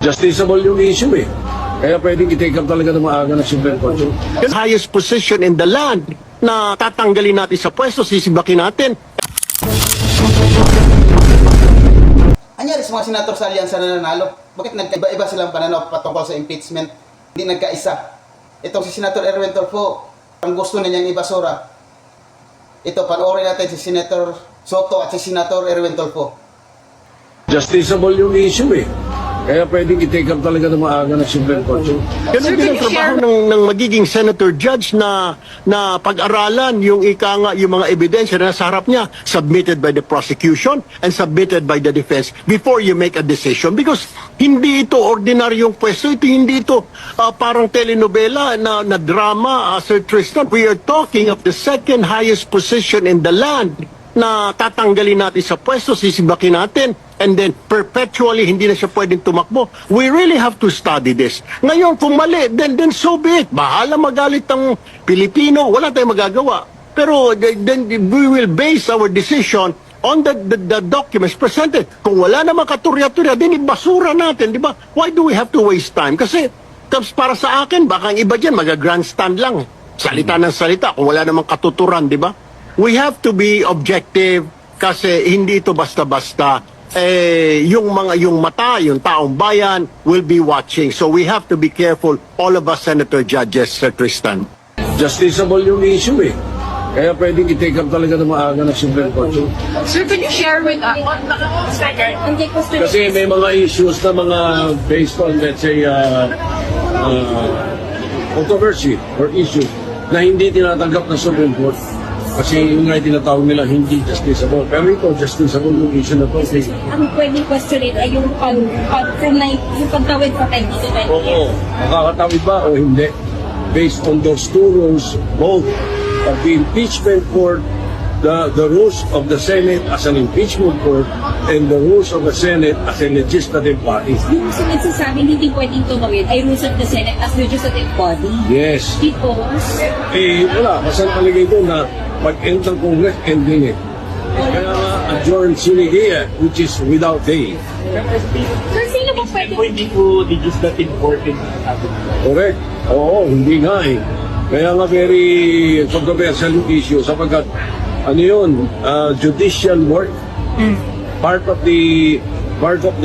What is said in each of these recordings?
Justiciable yung issue eh. Kaya pwedeng i-take up talaga ng maaga ng Supreme Court. The highest position in the land na tatanggalin natin sa pwesto, sisibakin natin. Anyari sa mga senator sa alyansa na nanalo? Bakit nagkaiba-iba silang pananaw patungkol sa impeachment? Hindi nagkaisa. Itong si Senator Erwin Tulfo, ang gusto na niyang ibasura. Ito, panoorin natin si Senator Soto at si Senator Erwin Tulfo. Justiciable yung issue eh. Kaya pwedeng i-take up talaga ng maaga ng Supreme Court. Ganun din ang trabaho ng magiging senator judge na pag-aralan yung yung mga ebidensya na nasa harap niya, submitted by the prosecution and submitted by the defense before you make a decision. Because hindi ito ordinaryong pwesto, hindi ito parang telenovela na drama, Sir Tristan. We are talking of the second highest position in the land na tatanggalin natin sa pwesto, sisibakin natin, and then perpetually hindi na siya pwedeng tumakbo. We really have to study this. Ngayon, kung mali, then so be it. Bahala magalit ang Pilipino, wala tayong magagawa. Pero then we will base our decision on the documents presented. Kung wala namang katurya-turya, din ibasura natin, di ba? Why do we have to waste time? Kasi para sa akin, baka ang iba dyan, mag-grandstand lang. Salita ng salita, kung wala namang katuturan, di ba? We have to be objective kasi hindi ito basta-basta. Yung mata, yung taong bayan will be watching. So we have to be careful, all of us senator judges, Sir Tristan. Justiciable yung issue eh. Kaya pwedeng i-take up talaga ng maaga ng Supreme Court. Sir, could you share with us? Kasi may mga issues na mga based on, let's say, controversy or issue na hindi tinatanggap ng Supreme Court. Kasi yung nga tinatawag nila hindi justiciable. Pero ito, justiciable yung issue na to. Ang pwedeng questionin ay yung pagtawid pa tayo dito. Oo. Makakatawid ba o hindi? Based on those two rules, both of the impeachment court, the rules of the Senate as an impeachment court, and the rules of the Senate as a legislative body. Yung sa nagsasabi hindi pwedeng tumawid ay rules of the Senate as legislative body. Yes. Because Wala. Kasi ang paligay doon na pag-end ng Congress, ending it. Kaya nga, adjourn sine die, which is without day. Sir, sino ba pwede? Hindi po legislative court in Correct. Oo, hindi nga eh. Kaya nga very controversial yung issue sapagkat ano yun, judicial work. Part of the work of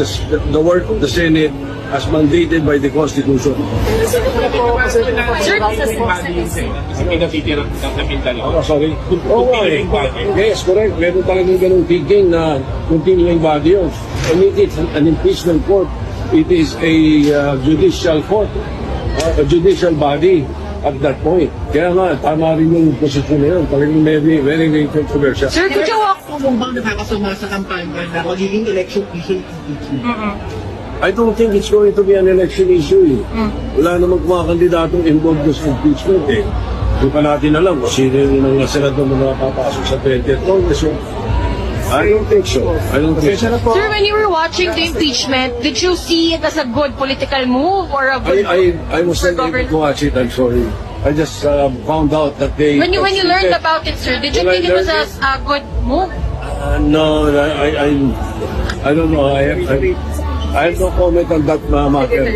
the Senate as mandated by the Constitution. Sino pwede? Sir, Kasi pinatitirang ng Mindanao. Sorry? Oo nga eh. Yes, correct. Meron talagang ganung thinking na continuing body yun. And it is an impeachment court. It is a judicial court, a judicial body at that point. Kaya nga, tama rin yung posisyon na yun. Talagang very, very, very controversial. Sir, could you walk? Kung bang nakakasama sa kampanya na magiging election issue impeachment? I don't think it's going to be an election issue. Wala namang mga kandidatong involved sa impeachment eh. Hindi pa natin alam kung sino yung mga senador na napapasok sa 20th Congress. So, I don't think so. I don't think so. Sir, when you were watching the impeachment, did you see it as a good political move or a good I was not able to watch it, I'm sorry. I just found out that they... When you learned about it, sir, did you think it was a good move? No, I don't know. I have no comment on that matter.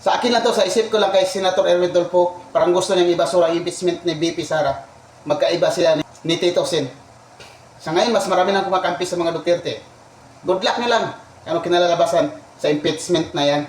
Sa akin lang to, sa isip ko lang kay Senator Erwin Tulfo, parang gusto niyang ibasura ang impeachment ni BP Sara. Magkaiba sila ni Tito Sen. Sa ngayon, mas marami nang kumakampi sa mga Duterte. Good luck na lang. Ano kinalalabasan sa impeachment na yan.